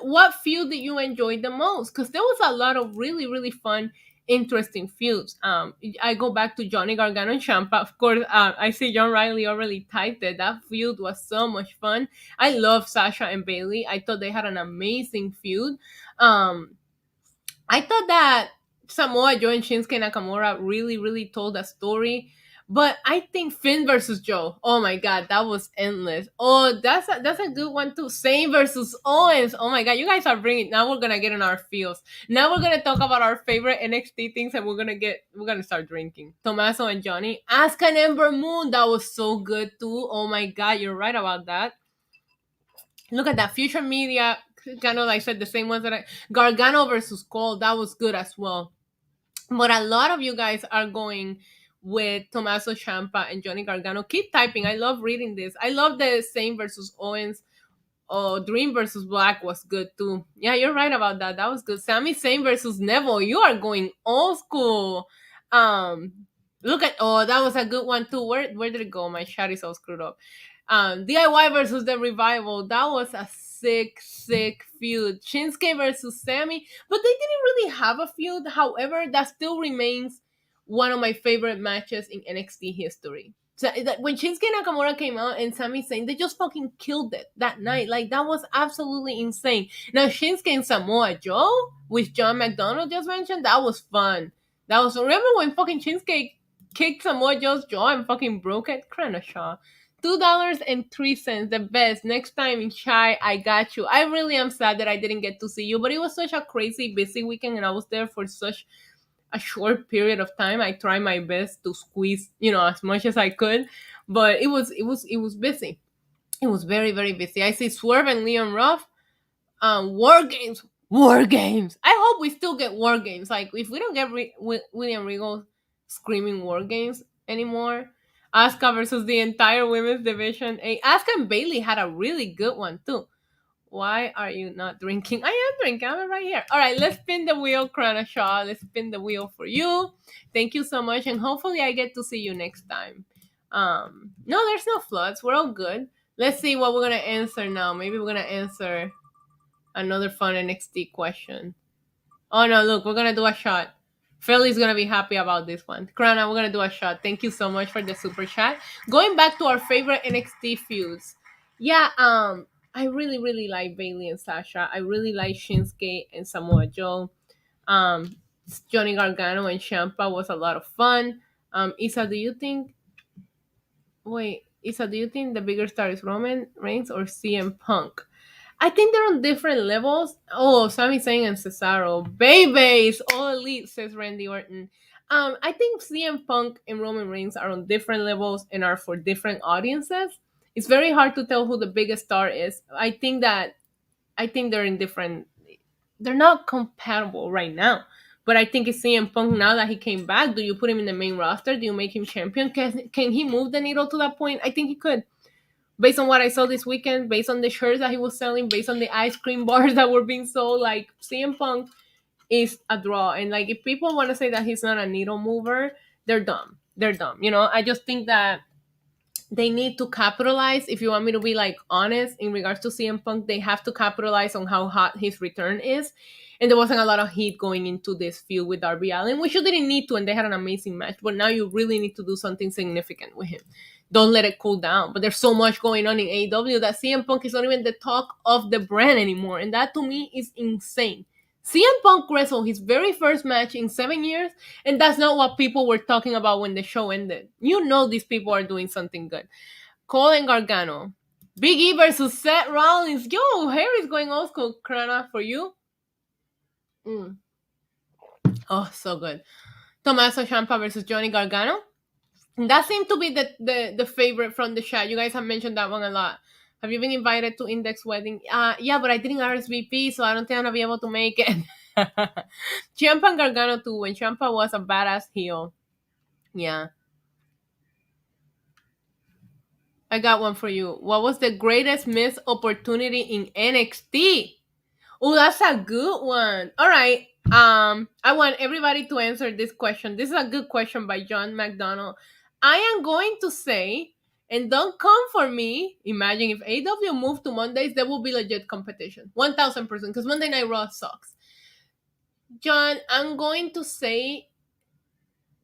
what feud did you enjoy the most? Because there was a lot of really, really fun, interesting feuds. I go back to Johnny Gargano and Ciampa. Of course, I see John Riley already typed it. That feud was so much fun. I love Sasha and Bailey. I thought they had an amazing feud. I thought that Samoa Joe and Shinsuke Nakamura really, really told a story. But I think Finn versus Joe. Oh my god, that was endless. Oh, that's a good one too. Zayn versus Owens. Oh my god, you guys are bringing. Now we're gonna get in our feels. Now we're gonna talk about our favorite NXT things, and we're gonna start drinking. Tommaso and Johnny. Asuka and Ember Moon. That was so good too. Oh my god, you're right about that. Look at that. Future Media. Kind of like said the same ones that Gargano versus Cole. That was good as well. But a lot of you guys are going with Tommaso Ciampa and Johnny Gargano. Keep typing. I love reading this. I love the Zayn versus Owens. Oh, Dream versus Black was good too. Yeah, you're right about that. That was good. Sami Zayn versus Neville. You are going old school. Look at that was a good one too. Where did it go? My chat is all screwed up. DIY versus the Revival. That was a sick feud. Shinsuke versus Sammy, but they didn't really have a feud. However, that still remains one of my favorite matches in NXT history. So when Shinsuke Nakamura came out and Sami Zayn, they just fucking killed it that night. Like that was absolutely insane. Now Shinsuke and Samoa Joe, which John McDonald just mentioned, that was fun. That was remember when fucking Shinsuke kicked Samoa Joe's jaw and fucking broke it? Shaw. $2.03, the best. Next time in Chai, I got you. I really am sad that I didn't get to see you, but it was such a crazy busy weekend and I was there for such a short period of time. I tried my best to squeeze, as much as I could, but it was busy. It was very, very busy. I see Swerve and Leon Ruff. War games. War games. I hope we still get war games. Like if we don't get William Regal screaming war games anymore. Asuka versus the entire women's division. Hey, Asuka and Bailey had a really good one too. Why are you not drinking? I am drinking. I'm right here. All right, let's spin the wheel, Krana Shaw. Let's spin the wheel for you. Thank you so much, and hopefully I get to see you next time. No, there's no floods. We're all good. Let's see what we're gonna answer now. Maybe we're gonna answer another fun NXT question. Oh no, look, we're gonna do a shot. Philly's gonna be happy about this one. Krana, we're gonna do a shot. Thank you so much for the super chat. Going back to our favorite NXT feuds. Yeah, I really, really like Bailey and Sasha. I really like Shinsuke and Samoa Joe. Um, Johnny Gargano and Ciampa was a lot of fun. Isa, do you think? Wait, Isa, do you think the bigger star is Roman Reigns or CM Punk? I think they're on different levels. Oh, Sami Zayn and Cesaro. Babies! All elite, says Randy Orton. I think CM Punk and Roman Reigns are on different levels and are for different audiences. It's very hard to tell who the biggest star is. I think they're in different. They're not compatible right now. But I think it's CM Punk now that he came back. Do you put him in the main roster? Do you make him champion? Can he move the needle to that point? I think he could. Based on what I saw this weekend, based on the shirts that he was selling, based on the ice cream bars that were being sold, like CM Punk is a draw. And like if people want to say that he's not a needle mover, they're dumb. They're dumb. I just think that they need to capitalize. If you want me to be like honest in regards to CM Punk, they have to capitalize on how hot his return is. And there wasn't a lot of heat going into this feud with Darby Allin, which you didn't need to, and they had an amazing match. But now you really need to do something significant with him. Don't let it cool down. But there's so much going on in AEW that CM Punk is not even the talk of the brand anymore. And that to me is insane. CM Punk wrestled his very first match in 7 years, and that's not what people were talking about when the show ended. These people are doing something good. Cole and Gargano. Big E versus Seth Rollins. Yo, Harry's going old school, Krana, for you. Oh, so good. Tommaso Ciampa versus Johnny Gargano. That seemed to be the favorite from the chat. You guys have mentioned that one a lot. Have you been invited to Index Wedding? Yeah, but I didn't RSVP, so I don't think I'm gonna be able to make it. Ciampa and Gargano too, when Ciampa was a badass heel. Yeah. I got one for you. What was the greatest missed opportunity in NXT? Oh, that's a good one. All right. I want everybody to answer this question. This is a good question by John McDonald. I am going to say, and don't come for me. Imagine if AW moved to Mondays, there will be legit competition. 1000%, because Monday Night Raw sucks. John, I'm going to say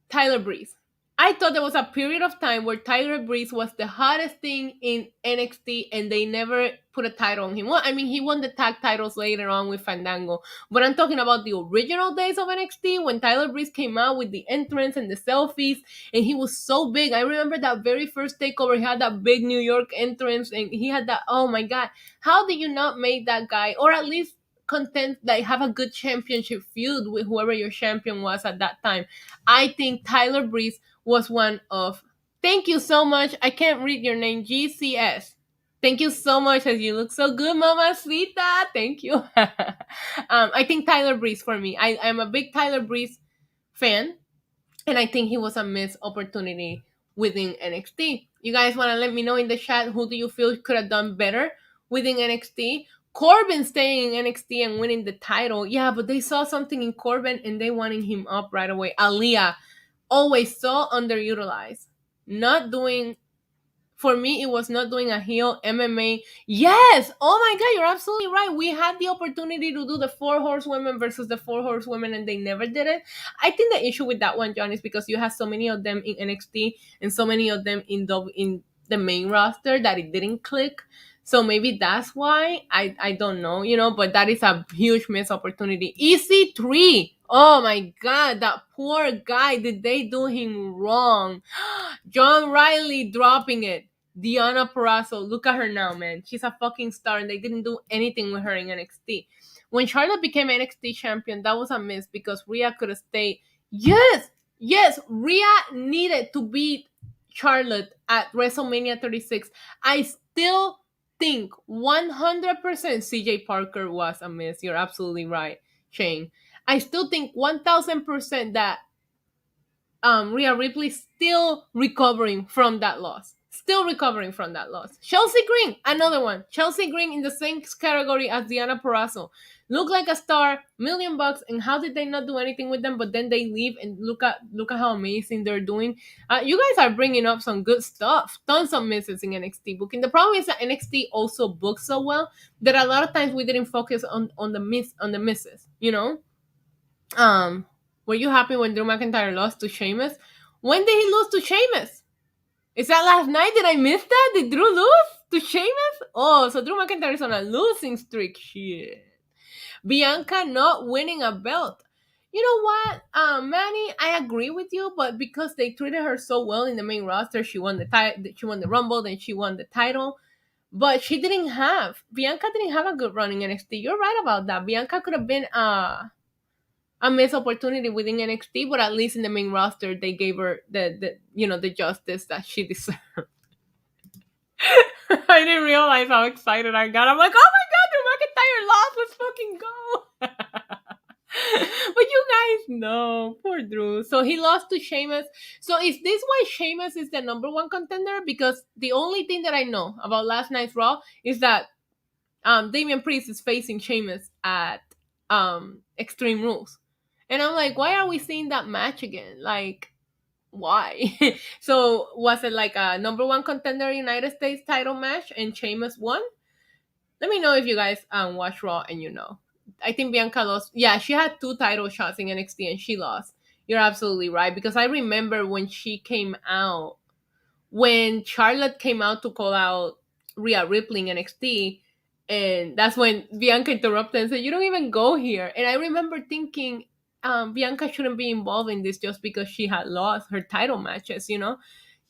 Tyler Breeze. I thought there was a period of time where Tyler Breeze was the hottest thing in NXT and they never put a title on him. Well, I mean, he won the tag titles later on with Fandango, but I'm talking about the original days of NXT when Tyler Breeze came out with the entrance and the selfies and he was so big. I remember that very first takeover, he had that big New York entrance and he had that, oh my God, how did you not make that guy, or at least content, like have a good championship feud with whoever your champion was at that time? I think Tyler Breeze was one of. Thank you so much. I can't read your name. GCS. Thank you so much. As you look so good, Mamacita. Thank you. I think Tyler Breeze for me. I'm a big Tyler Breeze fan, and I think he was a missed opportunity within NXT. You guys want to let me know in the chat who do you feel could have done better within NXT? Corbin staying in NXT and winning the title. Yeah, but they saw something in Corbin and they wanted him up right away. Aaliyah. always so underutilized. Not doing For me, it was not doing a heel MMA. Yes. Oh my God, you're absolutely right. We had the opportunity to do the four horsewomen versus the four horsewomen, and they never did it. I think the issue with that one, John, is because you have so many of them in NXT and so many of them in the main roster that it didn't click. So maybe that's why. I don't know, but that is a huge missed opportunity. EC3. Oh my God, that poor guy. Did they do him wrong? John Riley dropping it. Diana Perazzo, look at her now, man. She's a fucking star, and they didn't do anything with her in NXT. When Charlotte became NXT champion, that was a miss because Rhea could have stayed. Yes, yes, Rhea needed to beat Charlotte at WrestleMania 36. I still think 100% CJ Parker was a miss. You're absolutely right, Shane. I still think 1000% that Rhea Ripley still recovering from that loss. Still recovering from that loss. Chelsea Green, another one. Chelsea Green in the same category as Diana Perazzo. Look like a star, $1,000,000, and how did they not do anything with them? But then they leave, and look at how amazing they're doing. You guys are bringing up some good stuff. Tons of misses in NXT booking. The problem is that NXT also books so well that a lot of times we didn't focus on the misses. Were you happy when Drew McIntyre lost to Sheamus? When did he lose to Sheamus? Is that last night? Did I miss that? Did Drew lose to Sheamus? Oh, so Drew McIntyre is on a losing streak. Shit. Bianca not winning a belt. You know what, Manny? I agree with you, but because they treated her so well in the main roster, she won she won the Rumble, then she won the title. But Bianca didn't have a good run in NXT. You're right about that. Bianca could have been a missed opportunity within NXT, but at least in the main roster, they gave her the justice that she deserved. I didn't realize how excited I got. I'm like, oh my God, Drew McIntyre lost. Let's fucking go. But you guys know, poor Drew. So he lost to Sheamus. So is this why Sheamus is the number one contender? Because the only thing that I know about last night's Raw is that Damian Priest is facing Sheamus at Extreme Rules. And I'm like, why are we seeing that match again? Like, why? So was it like a number one contender United States title match and Sheamus won? Let me know if you guys watch Raw and you know. I think Bianca lost. Yeah, she had 2 title shots in NXT and she lost. You're absolutely right. Because I remember when Charlotte came out to call out Rhea Ripley in NXT, and that's when Bianca interrupted and said, "You don't even go here." And I remember thinking, Bianca shouldn't be involved in this just because she had lost her title matches,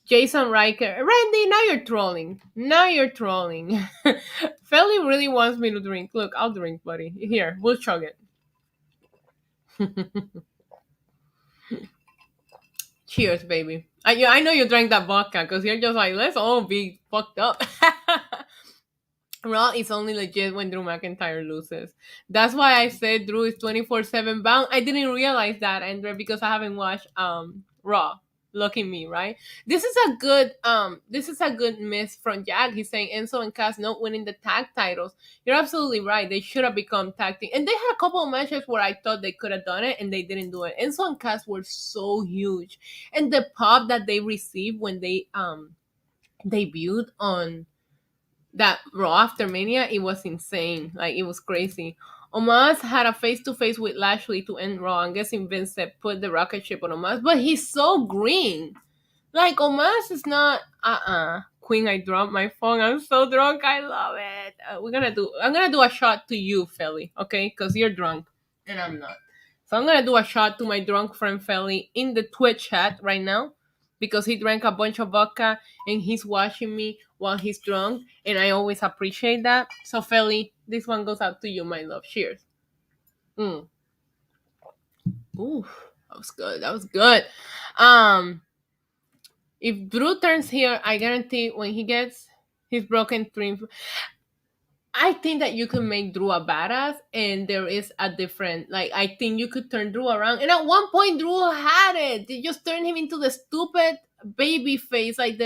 Jason Riker. Randy, now you're trolling. Felly really wants me to drink. Look, I'll drink, buddy. Here, we'll chug it. Cheers, baby. I know you drank that vodka because you're just like, let's all be fucked up. Raw is only legit when Drew McIntyre loses. That's why I said Drew is 24/7 bound. I didn't realize that, Andre, because I haven't watched Raw. Lucky me, right? This is a good miss from Jack. He's saying Enzo and Cass not winning the tag titles. You're absolutely right. They should have become tag team. And they had a couple of matches where I thought they could have done it and they didn't do it. Enzo and Cass were so huge. And the pop that they received when they debuted on that Raw after Mania, it was insane. Like, it was crazy. Omos had a face-to-face with Lashley to end Raw. I'm guessing Vince said put the rocket ship on Omos, but he's so green. Like, Omos is not. Queen, I dropped my phone. I'm so drunk. I love it. I'm gonna do a shot to you, Felly, okay? Because you're drunk and I'm not. So I'm gonna do a shot to my drunk friend Felly in the Twitch chat right now, because he drank a bunch of vodka and he's watching me while he's drunk, and I always appreciate that. So, Felly, this one goes out to you, my love. Cheers. Ooh, that was good. If Drew turns here, I guarantee when he gets his broken dream, I think that you can make Drew a badass, and there is a different, like, I think you could turn Drew around. And at one point, Drew had it. They just turned him into the stupid baby face, like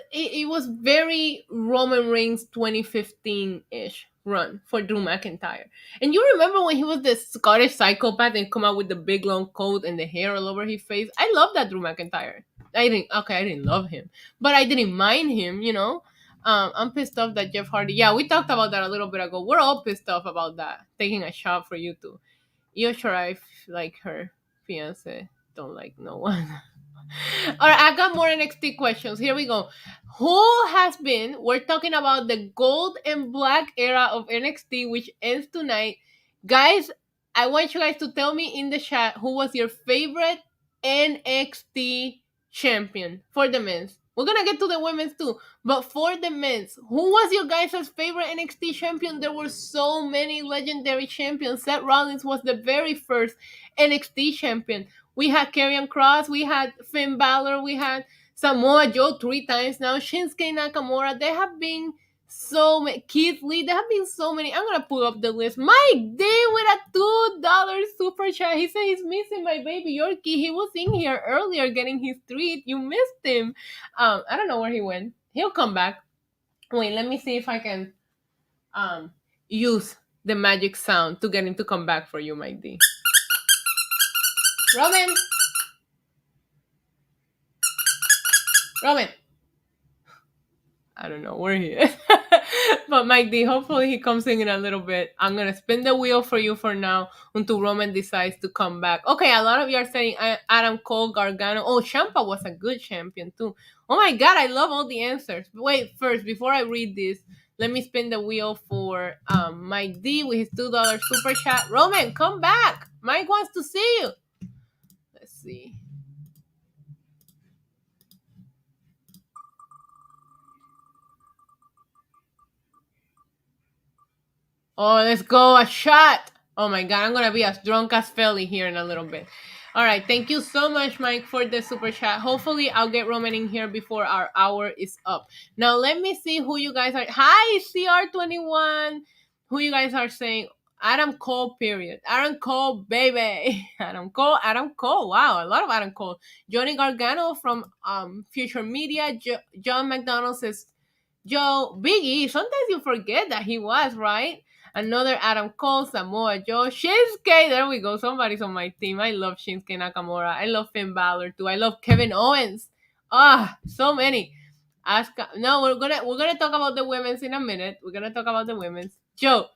it was very Roman Reigns 2015-ish. run for Drew McIntyre. And you remember when he was the Scottish psychopath and come out with the big long coat and the hair all over his face? I love that Drew McIntyre. I didn't love him, but I didn't mind him, you know. I'm pissed off that Jeff Hardy. Yeah, we talked about that a little bit ago. We're all pissed off about that. Taking a shot for you two. Io Shirai, like her fiance, don't like no one. All right, I got more NXT questions. Here we go. Who has been? We're talking about the gold and black era of NXT, which ends tonight. Guys, I want you guys to tell me in the chat who was your favorite NXT champion for the men's. We're gonna get to the women's too, but for the men's, who was your guys' favorite NXT champion? There were so many legendary champions. Seth Rollins was the very first NXT champion. We had Karrion Kross, we had Finn Balor, we had Samoa Joe 3 times now, Shinsuke Nakamura. There have been so many. Keith Lee, there have been so many. I'm gonna pull up the list. Mike D with a $2 super chat. He said he's missing my baby Yorkie. He was in here earlier getting his treat. You missed him. I don't know where he went. He'll come back. Wait, let me see if I can use the magic sound to get him to come back for you, Mike D. Roman! Roman! I don't know where he is. But Mike D, hopefully he comes in a little bit. I'm going to spin the wheel for you for now until Roman decides to come back. Okay, a lot of you are saying Adam Cole, Gargano. Oh, Ciampa was a good champion too. Oh my God, I love all the answers. But wait, first, before I read this, let me spin the wheel for Mike D with his $2 super chat. Roman, come back. Mike wants to see you. Let's see. Oh, let's go. A shot. Oh my God, I'm going to be as drunk as Felly here in a little bit. All right, thank you so much, Mike, for the super chat. Hopefully, I'll get Roman in here before our hour is up. Now, let me see who you guys are. Hi, CR21. Who you guys are saying? Adam Cole, period. Adam Cole, baby. Adam Cole, Adam Cole. Wow, a lot of Adam Cole. Johnny Gargano from Future Media. John McDonald says, Joe, Biggie. Sometimes you forget that he was, right? Another Adam Cole, Samoa Joe, Shinsuke. There we go. Somebody's on my team. I love Shinsuke Nakamura. I love Finn Balor too. I love Kevin Owens. So many. Asuka. No, we're gonna talk about the women's in a minute. We're gonna talk about the women's. Joe.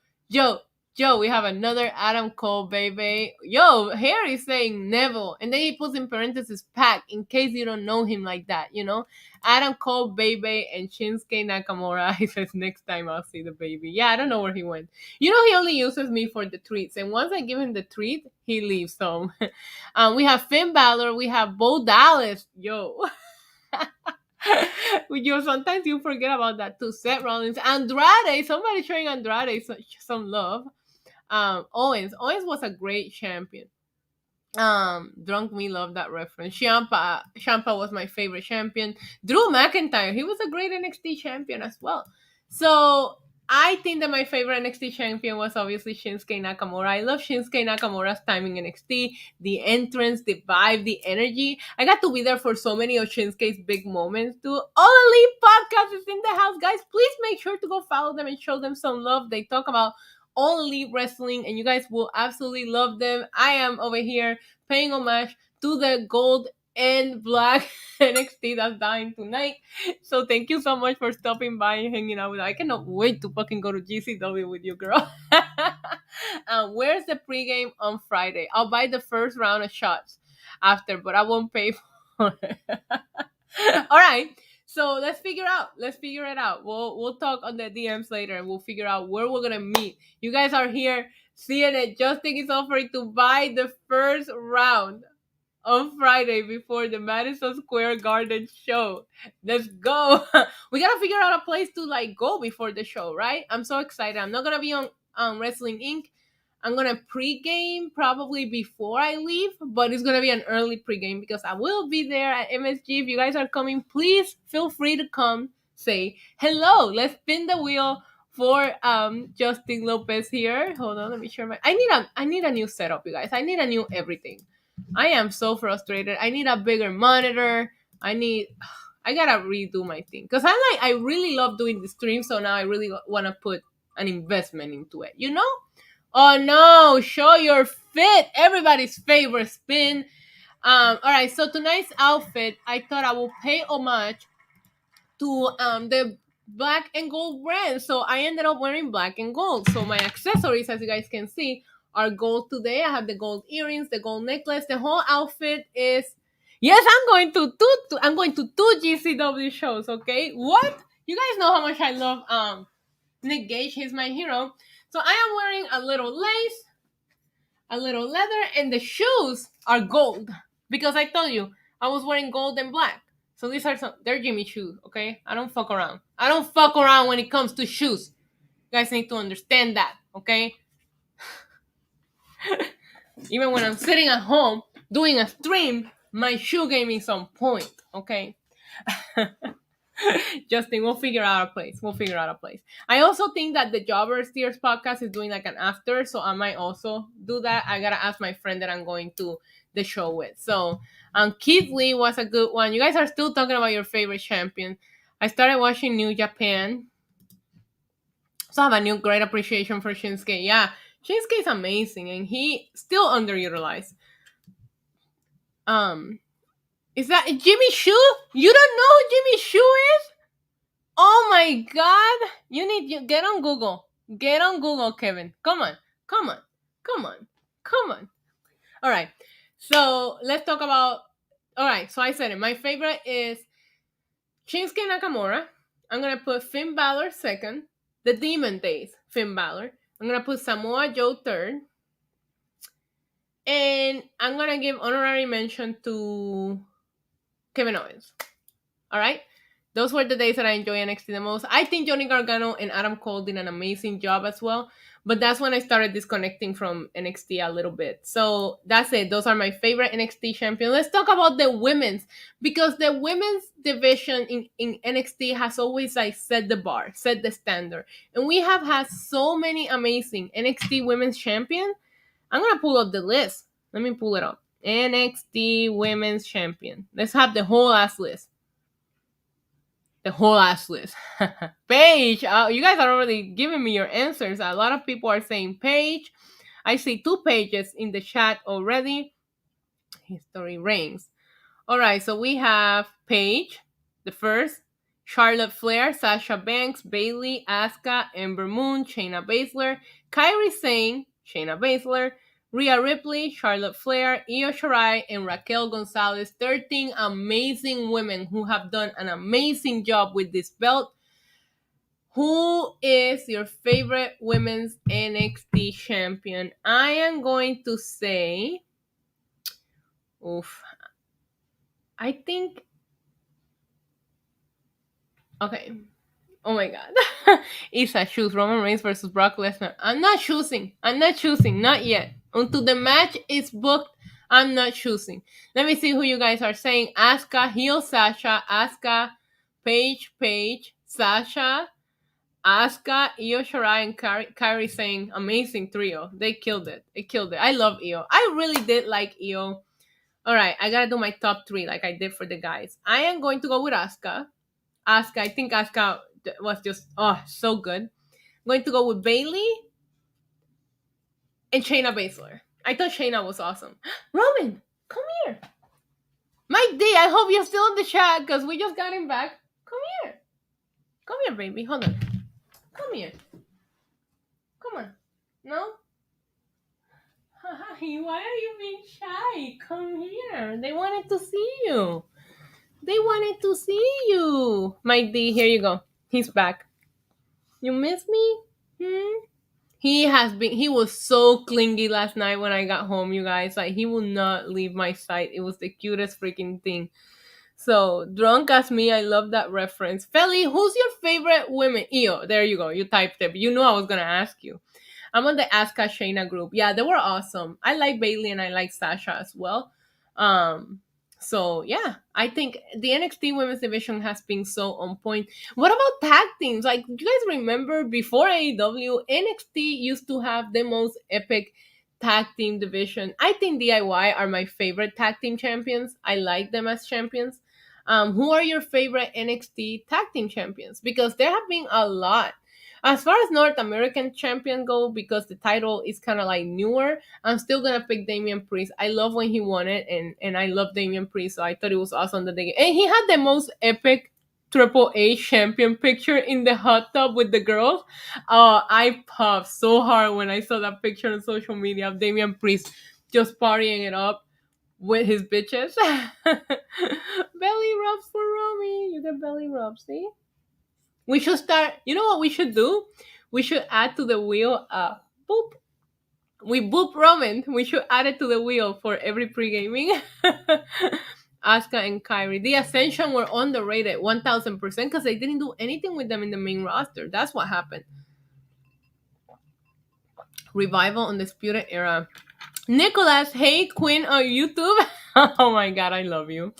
We have another Adam Cole, baby. Yo, here is saying Neville, and then he puts in parentheses Pac in case you don't know him like that. You know, Adam Cole, baby, and Shinsuke Nakamura. He says next time I'll see the baby. Yeah, I don't know where he went. You know, he only uses me for the treats, and once I give him the treat, he leaves. So, we have Finn Balor, we have Bo Dallas. Yo. Sometimes you forget about that too. Seth Rollins, Andrade. Somebody showing Andrade some love. Owens was a great champion. Drunk Me love that reference. Ciampa was my favorite champion. Drew McIntyre, he was a great NXT champion as well. So I think that my favorite NXT champion was obviously Shinsuke Nakamura. I love Shinsuke Nakamura's time in NXT, the entrance, the vibe, the energy. I got to be there for so many of Shinsuke's big moments too. All Elite Podcast is in the house, guys. Please make sure to go follow them and show them some love. They talk about All Elite Wrestling, and you guys will absolutely love them. I am over here paying homage to the gold and black NXT that's dying tonight. So thank you so much for stopping by and hanging out with us. I cannot wait to fucking go to GCW with you, girl. Where's the pregame on Friday? I'll buy the first round of shots after, but I won't pay for it. All right. So let's figure it out. We'll talk on the DMs later and we'll figure out where we're gonna meet. You guys are here seeing it. Justin is offering to buy the first round on Friday before the Madison Square Garden show. Let's go. We gotta figure out a place to go before the show, right? I'm so excited. I'm not gonna be on Wrestling Inc. I'm gonna pregame probably before I leave, but it's gonna be an early pregame because I will be there at MSG. If you guys are coming, please feel free to come say hello. Let's spin the wheel for Justin Lopez here. Hold on, let me share my. I need a new setup, you guys. I need a new everything. I am so frustrated. I need a bigger monitor. I gotta redo my thing because I really love doing the stream. So now I really want to put an investment into it, you know? Oh no, show your fit. Everybody's favorite spin. All right, so tonight's outfit, I thought I will pay homage to the black and gold brand. So I ended up wearing black and gold. So my accessories, as you guys can see, are gold today. I have the gold earrings, the gold necklace. The whole outfit is. Yes, I'm going to two GCW shows. Okay, what? You guys know how much I love Nick Gage. He's my hero. So I am wearing a little lace, a little leather, and the shoes are gold because I told you I was wearing gold and black. So they're Jimmy shoes, okay? I don't fuck around. I don't fuck around when it comes to shoes. You guys need to understand that, okay? Even when I'm sitting at home doing a stream, my shoe game is on point, okay? Justin, we'll figure out a place. We'll figure out a place. I also think that the Jobber Steers podcast is doing like an after, so I might also do that. I gotta ask my friend that I'm going to the show with. So, Keith Lee was a good one. You guys are still talking about your favorite champion. I started watching New Japan, so I have a new great appreciation for Shinsuke. Yeah, Shinsuke is amazing, and he still underutilized. Is that Jimmy Shue? You don't know who Jimmy Shue is? Oh my god! You need to get on Google. Get on Google, Kevin. Come on. Come on. Come on. Come on. All right. So let's talk about. All right. So I said it. My favorite is Shinsuke Nakamura. I'm gonna put Finn Balor second. The Demon Days, Finn Balor. I'm gonna put Samoa Joe third. And I'm gonna give honorary mention to Kevin Owens. All right. Those were the days that I enjoy NXT the most. I think Johnny Gargano and Adam Cole did an amazing job as well. But that's when I started disconnecting from NXT a little bit. So that's it. Those are my favorite NXT champions. Let's talk about the women's. Because the women's division in NXT has always like set the bar, set the standard. And we have had so many amazing NXT women's champions. I'm going to pull up the list. Let me pull it up. NXT women's champion. Let's have the whole ass list. The whole ass list. Paige. You guys are already giving me your answers. A lot of people are saying Paige. I see 2 pages in the chat already. History reigns. All right, so we have Paige, the first, Charlotte Flair, Sasha Banks, Bayley, Asuka, Ember Moon, Shayna Baszler, Kairi Sane, Shayna Baszler, Rhea Ripley, Charlotte Flair, Io Shirai, and Raquel Gonzalez. 13 amazing women who have done an amazing job with this belt. Who is your favorite women's NXT champion? I am going to say, I think, okay. Oh my god. Isa, choose Roman Reigns versus Brock Lesnar. I'm not choosing. Not yet. Until the match is booked, I'm not choosing. Let me see who you guys are saying. Asuka, heel Sasha, Asuka, Paige, Sasha, Asuka, Io Shirai, and Kairi saying amazing trio. They killed it. I love Io. I really did like Io. Alright, I gotta do my top 3 like I did for the guys. I am going to go with Asuka. I think Asuka was just so good. I'm going to go with Bayley and Shayna Baszler. I thought Shayna was awesome. Roman, come here. Mike D, I hope you're still in the chat because we just got him back. Come here, baby. Hold on. Come here. Come on. No? Hi, why are you being shy? Come here. They wanted to see you. Mike D, here you go. He's back. You miss me? He was so clingy last night when I got home, you guys. Like, he will not leave my sight. It was the cutest freaking thing. So, drunk as me, I love that reference. Feli, who's your favorite women? Io, there you go. You typed it. You knew I was going to ask you. I'm on the Asuka Shayna group. Yeah, they were awesome. I like Bayley and I like Sasha as well. So, yeah, I think the NXT women's division has been so on point. What about tag teams? Like, do you guys remember before AEW, NXT used to have the most epic tag team division. I think DIY are my favorite tag team champions. I like them as champions. Who are your favorite NXT tag team champions? Because there have been a lot. As far as North American champion go, because the title is kind of like newer, I'm still gonna pick Damian Priest. I love when he won it, and I love Damian Priest, so I thought it was awesome that and he had the most epic Triple H champion picture in the hot tub with the girls. I puffed so hard when I saw that picture on social media of Damian Priest just partying it up with his bitches. Belly rubs for Romy. You get belly rubs, see? We should start. You know what we should do? We should add to the wheel. Boop. We boop Roman. We should add it to the wheel for every pre-gaming. Asuka and Kairi. The Ascension were underrated 1000% because they didn't do anything with them in the main roster. That's what happened. Revival Undisputed Era. Nicholas, hey Queen on YouTube. Oh my god, I love you.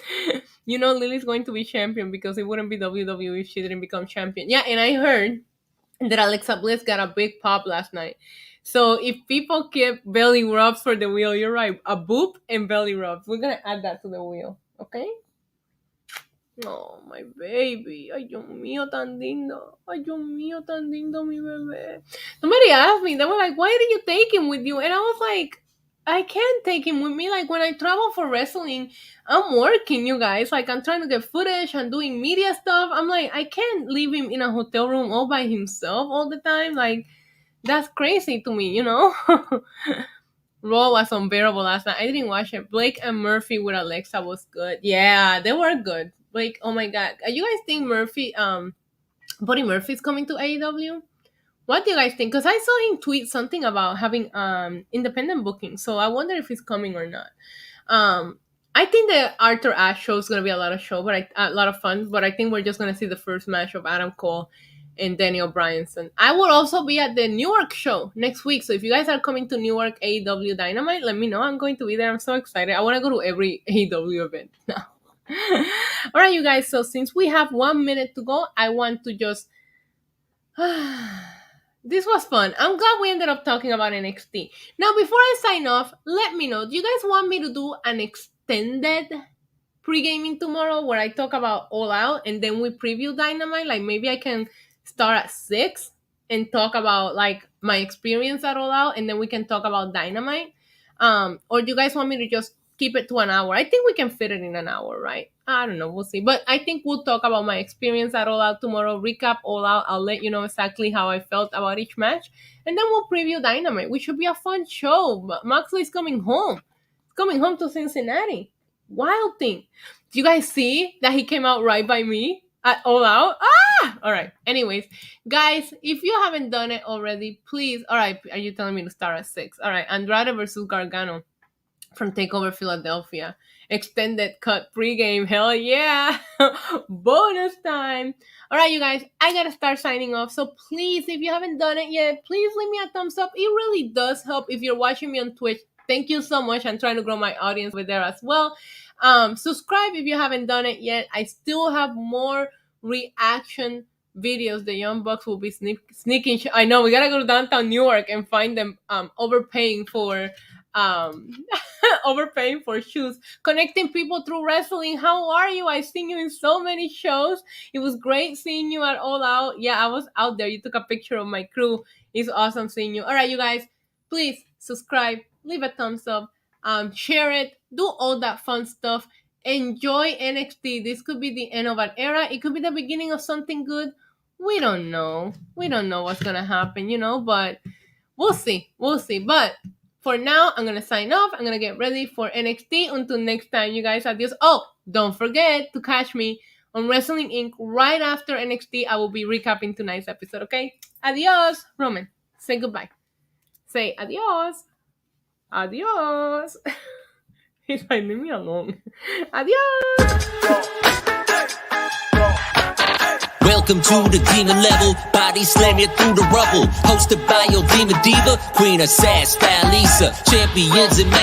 You know Lily's going to be champion because it wouldn't be WWE if she didn't become champion. Yeah, and I heard that Alexa Bliss got a big pop last night. So if people keep belly rubs for the wheel, you're right. A boop and belly rubs. We're going to add that to the wheel. Okay? Oh, my baby. Ay, Dios mío, tan lindo. Ay, Dios mío, tan lindo, mi bebé. Somebody asked me, they were like, why did you take him with you? And I was like, I can't take him with me. Like, when I travel for wrestling, I'm working, you guys. Like, I'm trying to get footage. I'm doing media stuff. I'm like, I can't leave him in a hotel room all by himself all the time. Like, that's crazy to me, you know? Raw was unbearable last night. I didn't watch it. Blake and Murphy with Alexa was good. Yeah, they were good. Blake, oh my god. You guys think Buddy Murphy's coming to AEW? What do you guys think? Because I saw him tweet something about having independent booking. So I wonder if he's coming or not. I think the Arthur Ashe show is going to be a lot of fun. But I think we're just going to see the first match of Adam Cole and Daniel Bryanson. I will also be at the Newark show next week. So if you guys are coming to Newark AEW Dynamite, let me know. I'm going to be there. I'm so excited. I want to go to every AEW event now. All right, you guys. So since we have 1 minute to go, I want to just... This was fun. I'm glad we ended up talking about NXT. Now, before I sign off, let me know. Do you guys want me to do an extended pre-gaming tomorrow where I talk about All Out and then we preview Dynamite? Like, maybe I can start at 6 and talk about, like, my experience at All Out and then we can talk about Dynamite. Or do you guys want me to just keep it to an hour? I think we can fit it in an hour, right? I don't know. We'll see. But I think we'll talk about my experience at All Out tomorrow. Recap All Out. I'll let you know exactly how I felt about each match. And then we'll preview Dynamite, which should be a fun show. Moxley's coming home. He's coming home to Cincinnati. Wild thing. Do you guys see that he came out right by me at All Out? All right. Anyways, guys, if you haven't done it already, please. All right. Are you telling me to start at 6? All right. Andrade versus Gargano from TakeOver Philadelphia. Extended cut pregame. Hell yeah. Bonus time. All right, you guys. I got to start signing off. So please, if you haven't done it yet, please leave me a thumbs up. It really does help if you're watching me on Twitch. Thank you so much. I'm trying to grow my audience over there as well. Subscribe if you haven't done it yet. I still have more reaction videos. The Young Bucks will be sneaking. I know we gotta go to downtown Newark and find them overpaying for shoes, connecting people through wrestling. How are you? I've seen you in so many shows. It was great seeing you at All Out. Yeah, I was out there. You took a picture of my crew. It's awesome seeing you. All right, you guys, please subscribe, leave a thumbs up, share it, do all that fun stuff. Enjoy NXT. This could be the end of an era. It could be the beginning of something good. We don't know. We don't know what's gonna happen, but we'll see. But for now, I'm going to sign off. I'm going to get ready for NXT. Until next time, you guys, adios. Oh, don't forget to catch me on Wrestling Inc. right after NXT. I will be recapping tonight's episode, okay? Adios. Roman, say goodbye. Say adios. Adios. He's like, leave me alone. Adios. Welcome to the demon level, body slam you through the rubble. Hosted by your demon diva, Queen A.S.H, Style Lisa, champions and main